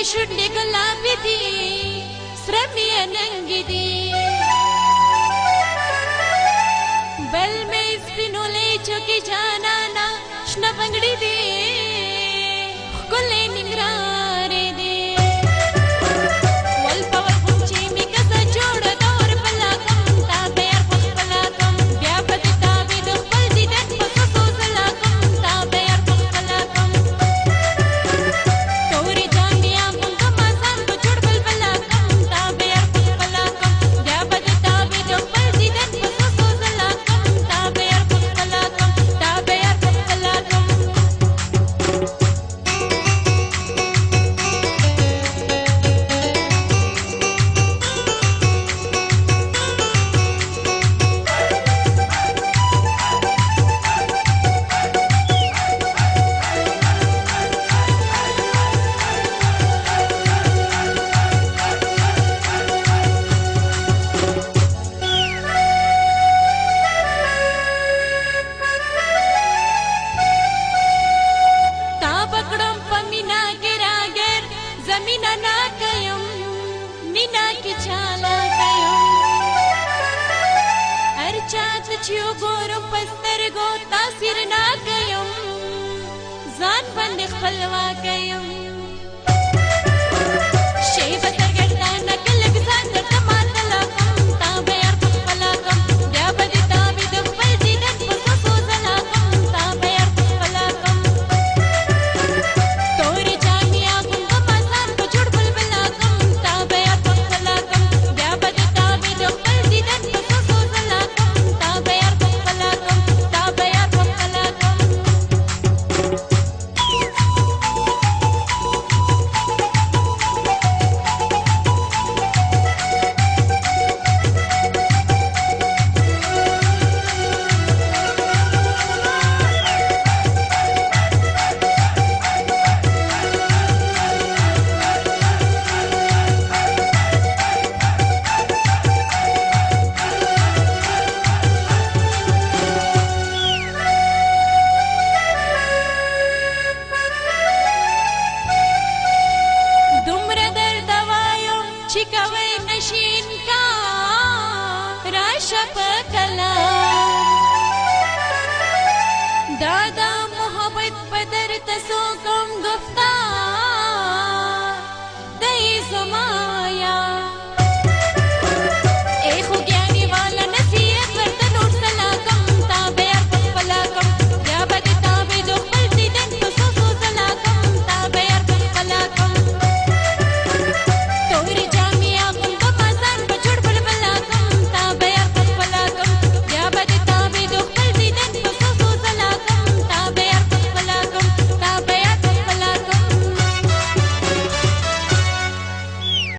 شدلي قلابتي سرمي ننجدي بل میں سپینو لے چکی جانانا شنا بنگڑی دی کلے نگرارے دی والپا والپنچی می کسا جوڑ دور بلا کم تابیر پخلا کم بیا پتی تابی دخبل دی دن پسسو زلا کم تابیر پخلا کم توری جانیا بندم آسان بچوڑ بل بلا کم تابیر پخلا کم بیا پتی تابی دخبل دی دن پسسو زلا کم تابیر پخلا کم تابیر پخلا کم पकड़म पमीना गिरागर जमीना ना कयम मीना की छाला कयम हर चात छियो गोरो पस्तर गो तासिर ना कयम जान बंद खलवा कयम शेबत करता नकल बिसान करता मातला कम ताबयार पखला कम या बदी ताबी दखल दिदन पससो जला कम ताबयार पखला कम توری جانیا گندم آسان بچوڑ بل بلا کم تابیر پخلا کم بیا بدی تابی دخبل دیدن پسسو زلا کم تابیر پخلا کم تابیر پخلا کم دومره درد وایم چې کوي نشین کا راشه په کلام دادا محبت په درته سو کوم گفتار دی زما